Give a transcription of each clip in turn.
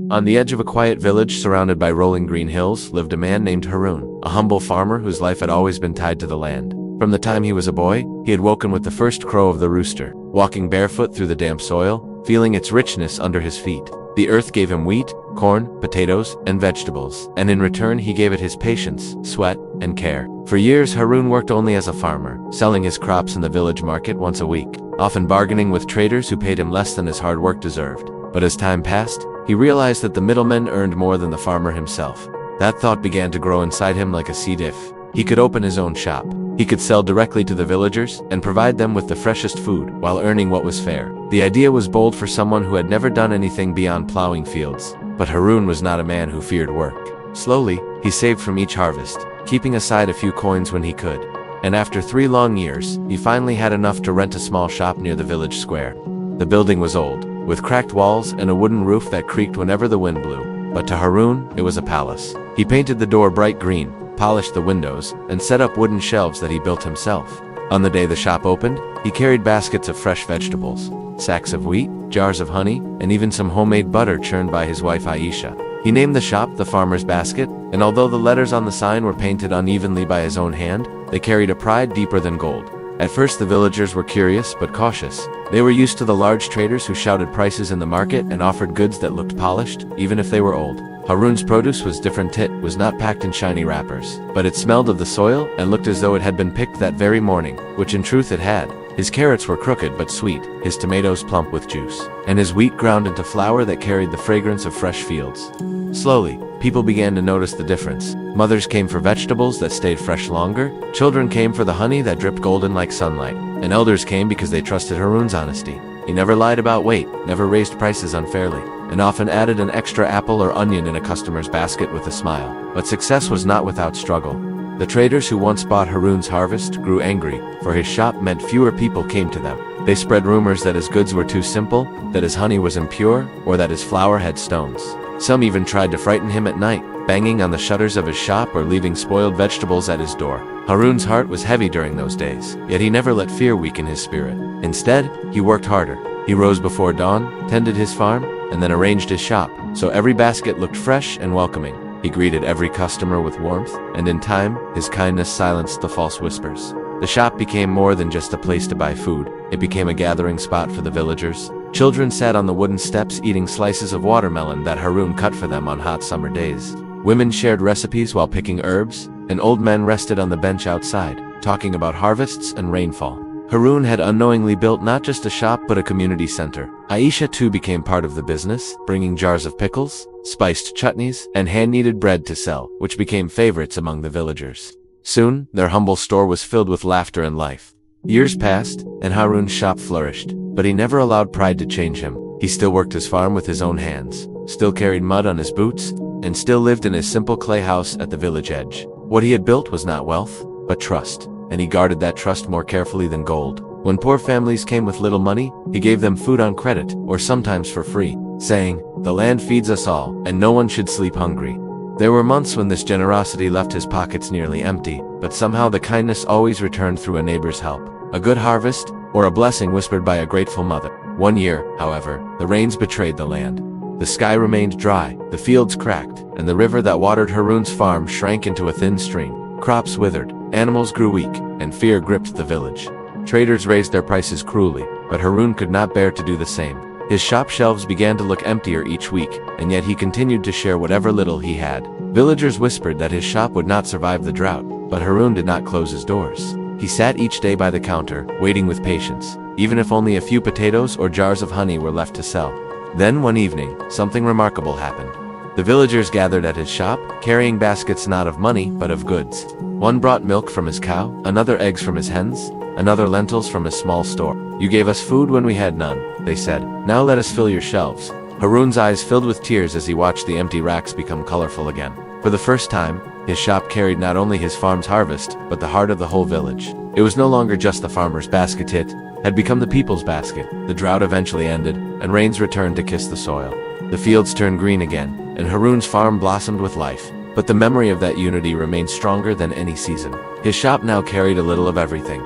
On the edge of a quiet village surrounded by rolling green hills lived a man named Haroon, a humble farmer whose life had always been tied to the land. From the time he was a boy, he had woken with the first crow of the rooster, walking barefoot through the damp soil, feeling its richness under his feet. The earth gave him wheat, corn, potatoes, and vegetables, and in return he gave it his patience, sweat, and care. For years Haroon worked only as a farmer, selling his crops in the village market once a week, often bargaining with traders who paid him less than his hard work deserved. But as time passed, he realized that the middlemen earned more than the farmer himself. That thought began to grow inside him like a seed. If he could open his own shop, he could sell directly to the villagers and provide them with the freshest food while earning what was fair. The idea was bold for someone who had never done anything beyond plowing fields. But Haroon was not a man who feared work. Slowly, he saved from each harvest, keeping aside a few coins when he could. And after 3 long years, he finally had enough to rent a small shop near the village square. The building was old, with cracked walls and a wooden roof that creaked whenever the wind blew. But to Haroon, it was a palace. He painted the door bright green, polished the windows, and set up wooden shelves that he built himself. On the day the shop opened, he carried baskets of fresh vegetables, sacks of wheat, jars of honey, and even some homemade butter churned by his wife Aisha. He named the shop the Farmer's Basket, and although the letters on the sign were painted unevenly by his own hand, they carried a pride deeper than gold. At first the villagers were curious but cautious. They were used to the large traders who shouted prices in the market and offered goods that looked polished, even if they were old. Haroon's produce was different. It was not packed in shiny wrappers, but it smelled of the soil and looked as though it had been picked that very morning, which in truth it had. His carrots were crooked but sweet, his tomatoes plump with juice, and his wheat ground into flour that carried the fragrance of fresh fields. Slowly, people began to notice the difference. Mothers came for vegetables that stayed fresh longer, children came for the honey that dripped golden like sunlight, and elders came because they trusted Haroon's honesty. He never lied about weight, never raised prices unfairly, and often added an extra apple or onion in a customer's basket with a smile. But success was not without struggle. The traders who once bought Haroon's harvest grew angry, for his shop meant fewer people came to them. They spread rumors that his goods were too simple, that his honey was impure, or that his flour had stones. Some even tried to frighten him at night, banging on the shutters of his shop or leaving spoiled vegetables at his door. Haroon's heart was heavy during those days, yet he never let fear weaken his spirit. Instead, he worked harder. He rose before dawn, tended his farm, and then arranged his shop, so every basket looked fresh and welcoming. He greeted every customer with warmth, and in time, his kindness silenced the false whispers. The shop became more than just a place to buy food. It became a gathering spot for the villagers. Children sat on the wooden steps eating slices of watermelon that Haroon cut for them on hot summer days. Women shared recipes while picking herbs, and old men rested on the bench outside, talking about harvests and rainfall. Haroon had unknowingly built not just a shop but a community center. Aisha too became part of the business, bringing jars of pickles, spiced chutneys, and hand-kneaded bread to sell, which became favorites among the villagers. Soon, their humble store was filled with laughter and life. Years passed, and Haroon's shop flourished, but he never allowed pride to change him. He still worked his farm with his own hands, still carried mud on his boots, and still lived in his simple clay house at the village edge. What he had built was not wealth, but trust, and he guarded that trust more carefully than gold. When poor families came with little money, he gave them food on credit, or sometimes for free, saying, "The land feeds us all, and no one should sleep hungry." There were months when this generosity left his pockets nearly empty, but somehow the kindness always returned through a neighbor's help. A good harvest, or a blessing whispered by a grateful mother. One year, however, the rains betrayed the land. The sky remained dry, the fields cracked, and the river that watered Haroon's farm shrank into a thin stream. Crops withered, animals grew weak, and fear gripped the village. Traders raised their prices cruelly, but Haroon could not bear to do the same. His shop shelves began to look emptier each week, and yet he continued to share whatever little he had. Villagers whispered that his shop would not survive the drought, but Haroon did not close his doors. He sat each day by the counter, waiting with patience, even if only a few potatoes or jars of honey were left to sell. Then one evening, something remarkable happened. The villagers gathered at his shop, carrying baskets not of money, but of goods. One brought milk from his cow, another eggs from his hens, another lentils from his small store. "You gave us food when we had none," they said. "Now let us fill your shelves." Haroon's eyes filled with tears as he watched the empty racks become colorful again. For the first time, his shop carried not only his farm's harvest, but the heart of the whole village. It was no longer just the farmer's basket, it had become the people's basket. The drought eventually ended, and rains returned to kiss the soil. The fields turned green again, and Haroon's farm blossomed with life. But the memory of that unity remained stronger than any season. His shop now carried a little of everything.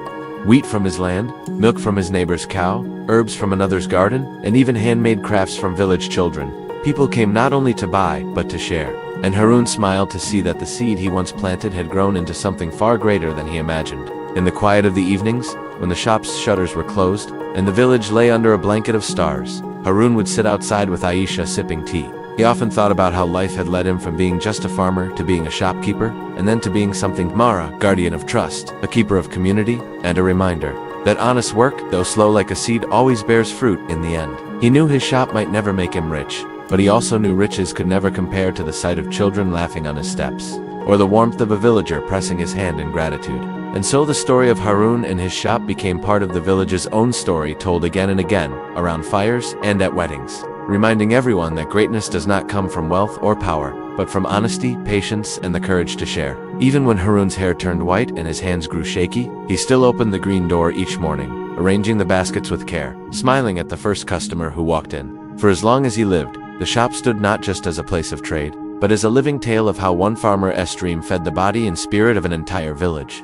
Wheat from his land, milk from his neighbor's cow, herbs from another's garden, and even handmade crafts from village children. People came not only to buy, but to share. And Harun smiled to see that the seed he once planted had grown into something far greater than he imagined. In the quiet of the evenings, when the shop's shutters were closed, and the village lay under a blanket of stars, Harun would sit outside with Aisha sipping tea. He often thought about how life had led him from being just a farmer to being a shopkeeper, and then to being something Mara, guardian of trust, a keeper of community, and a reminder that honest work, though slow like a seed, always bears fruit in the end. He knew his shop might never make him rich, but he also knew riches could never compare to the sight of children laughing on his steps, or the warmth of a villager pressing his hand in gratitude. And so the story of Harun and his shop became part of the village's own story, told again and again, around fires and at weddings, reminding everyone that greatness does not come from wealth or power, but from honesty, patience, and the courage to share. Even when Harun's hair turned white and his hands grew shaky, he still opened the green door each morning, arranging the baskets with care, smiling at the first customer who walked in. For as long as he lived, the shop stood not just as a place of trade, but as a living tale of how one farmer's dream fed the body and spirit of an entire village.